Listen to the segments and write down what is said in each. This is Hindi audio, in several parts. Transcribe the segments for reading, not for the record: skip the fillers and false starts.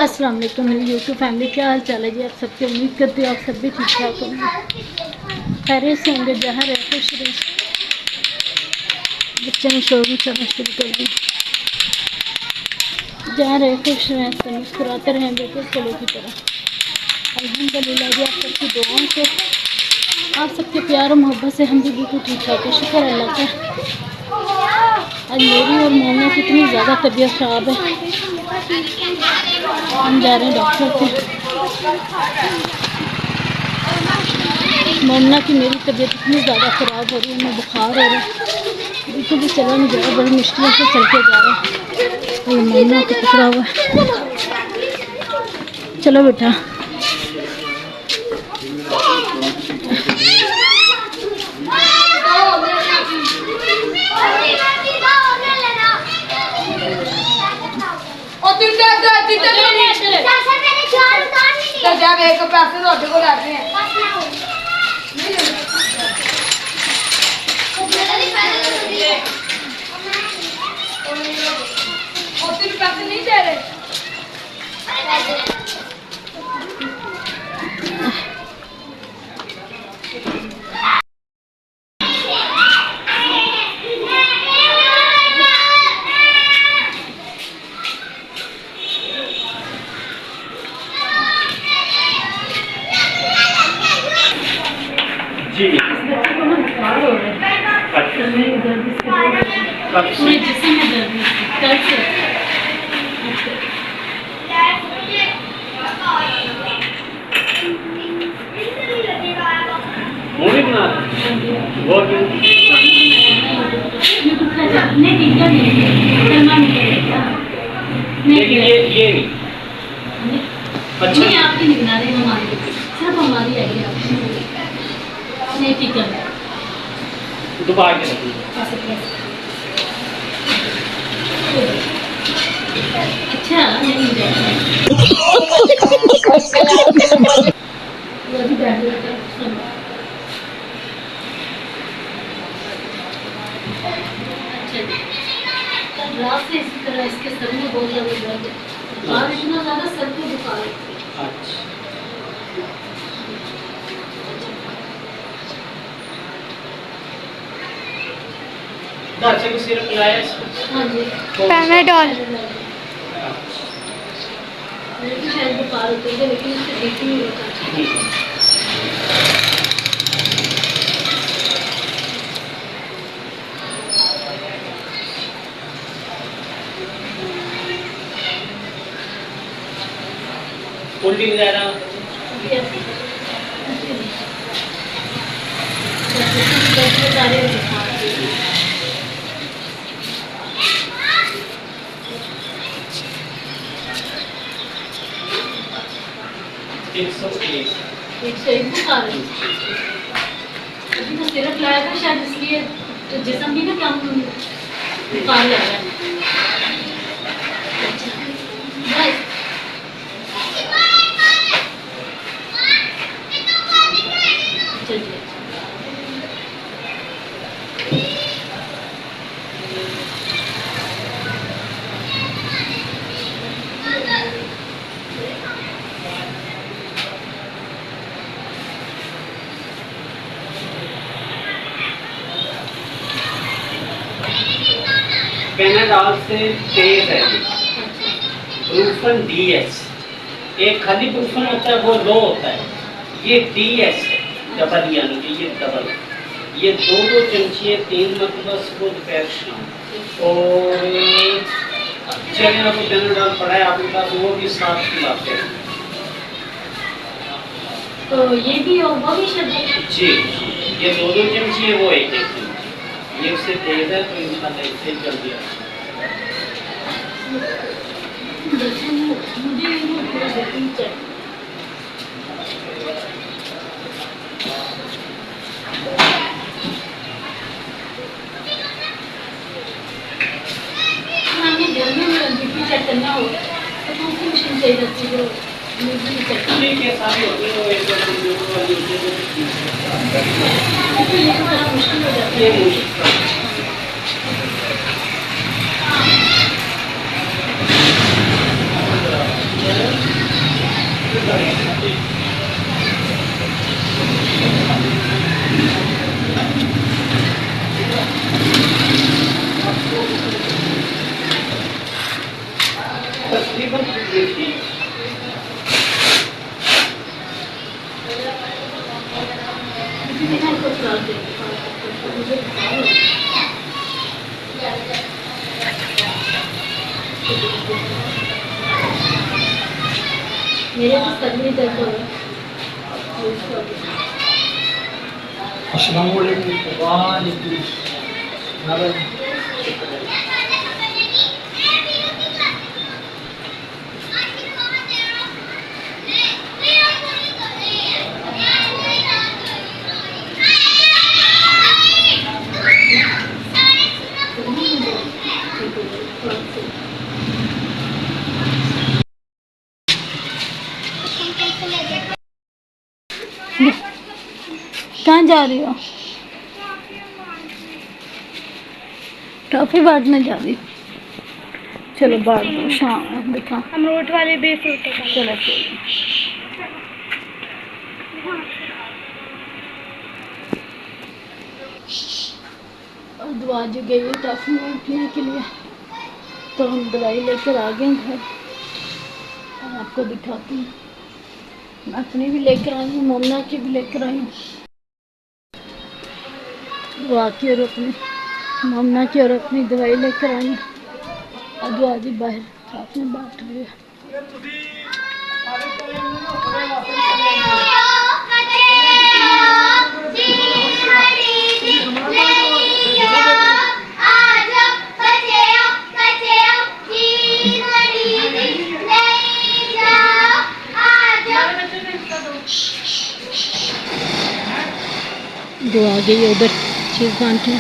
अस्सलाम वालेकुम मेरी यूट्यूब फैमिली, क्या हाल चाल है जी। आप सबकी उम्मीद करती हूँ आप सब भी ठीक ठाक होंगे, खैरियत से होंगे, जहाँ रहे खुश रहे। बच्चे ने शोर मचाना शुरू कर दी। जहाँ रहे खुश रहें, सब मुस्कुराते रहें बिल्कुल फूलों की तरह। अल्हम्दुलिल्लाह जी, आप सबकी दुआओं से, आप सबके प्यार और मोहब्बत से हम भी बिल्कुल ठीक ठाक है। शुक्र अल्लाह का। आज मेरी और मोमना की इतनी ज़्यादा तबीयत ख़राब है, हम जा रहे हैं डॉक्टर के। मोमना की मेरी तबीयत इतनी ज़्यादा ख़राब हो रही है, हमें बुखार हो रहा है, बिल्कुल भी चला नहीं जा रहा, बड़ी मुश्किल से चल के जा रहा है। ये मोमना को पकड़ा हुआ है। चलो बेटा, पैसे नहीं दे रहे। जी बुखार हो रहा है, पूरे जिस्म में दर्द है कल से। मूवी बना वो नहीं टीका ये नहीं अच्छा नहीं, आपकी नहीं बना रही, हमारी सिर्फ हमारी आई है। नहीं टीका दोबारा के रखिए। अच्छा नहीं रात से इसी तरह इसके सर में बहुत ज़्यादा दर्द है, बुखार इतना ज़्यादा सर को बुखार है। अच्छा अच्छा को सिरप पिलाया इसको? हाँ जी, पैनाडोल। मेरे को शायद बुखार होते थे, लेकिन इससे ठीक नहीं होता। उल्टी वगैरह एक सौ एक बुखार है। अभी तो सिरप लाया था शायद, इसलिए तो जिसम भी ना क्या बुखार लग रहा है। बस चलिए, पैनाडोल से तेज है ब्रूफन डीएस। एक खाली ब्रूफन होता है वो लो होता है, ये डीएस है डबल, यानी कि ये डबल। ये दो चमचे 3 मतलब सुबह दोपहर शाम। और चलिए आपको पैनाडोल पड़ा है आपके पास, वो भी 7 खिलाते हैं। तो ये भी और वो भी शायद जी ये 2 चमचे है, वो 1 चमचे। ये उससे तेज है तो इंशाल्लाह इससे जल्दी आ मुझे थोड़ा देखनी चाहिए। हमें जल्दी में बीपी चेक करना हो तो कौन सी मशीन चाहिए रहती है? ठीक है, सारी होती है वो एक मुश्किल हो जाती है। तकरीबन देखिए मेरे तो सर में दर्द हो रहा अस्सलाम वालेकुम। वालेकुम। कहाँ जा रही हो? टॉफी बांटने जा रही हो? चलो बांट दो। शाम दिखा अमरूद वाले भी फ्रूट है। चलो और दुआ जो गई है टॉफी बांटने के लिए, तो हम दवाई लेकर आ गए घर। और आपको दिखाती हूँ, मैं अपनी भी लेकर आई हूँ, मोमना की भी लेकर आई हूँ। दुआ की और अपनी, मोमना की और अपनी दवाई लेकर आई हूँ। और दुआ जी बाहर साथ में बांट रही है। जो आ गई है उधर चीज़ बांटने।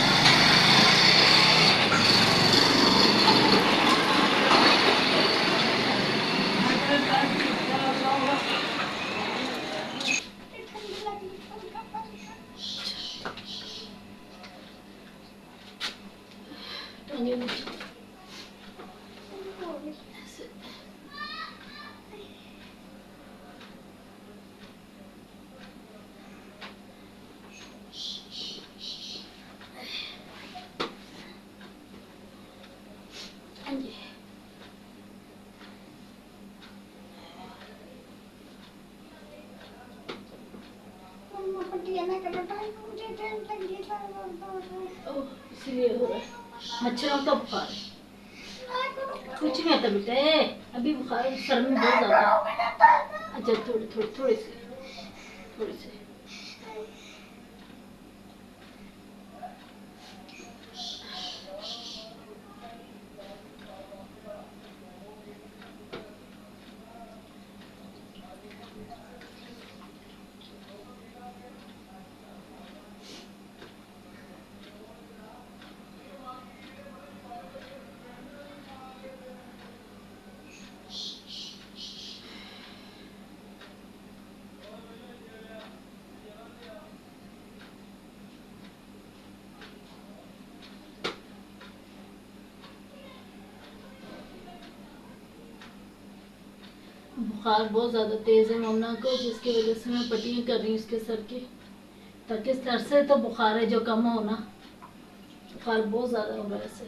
इसलिए हो रहा है, मच्छरों का बुखार। कुछ नहीं आता बेटा, अभी बुखार सर में बहुत ज्यादा। अच्छा थोड़ी सी। बुखार बहुत ज़्यादा तेज़ है मोमना को, जिसकी वजह से मैं पट्टियाँ कर रही हूँ इसके सर की, ताकि सर से तो बुखार है जो कम हो ना। बुखार बहुत ज़्यादा हो रहा है ऐसे।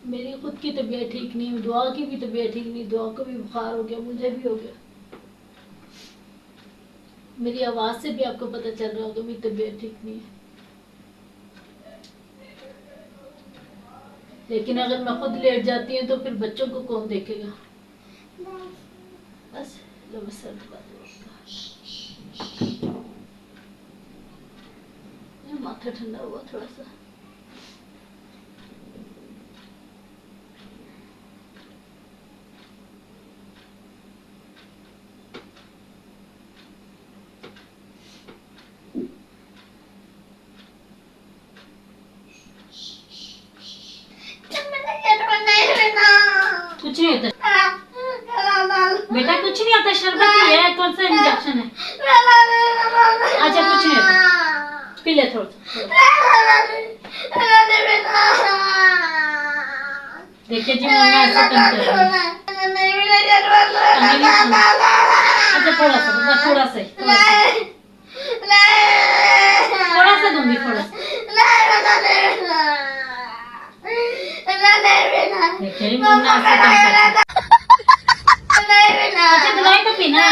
मेरी खुद की तबीयत ठीक नहीं, दुआ की भी तबीयत ठीक नहीं। दुआ को भी बुखार हो गया, मुझे भी हो गया। मेरी आवाज़ से भी आपको पता चल रहा होगा मेरी तबीयत ठीक नहीं है। लेकिन अगर मैं खुद लेट जाती हूँ तो फिर बच्चों को कौन देखेगा? बस सर माथा ठंडा हुआ थोड़ा सा। कुछ नहीं होता बेटा, कुछ नहीं होता। शरबत ही है, कौन सा इंजेक्शन है? अच्छा कुछ नहीं होता, पी ले थोड़ा सा। देखिए जी, मम्मा ऐसा तंग कर रही है। अच्छा थोड़ा सा बस थोड़ा सा ही, थोड़ा सा दूंगी थोड़ा सा। तेरी मम्मी आपसे कम करती है। अच्छा दवाई तो पीना।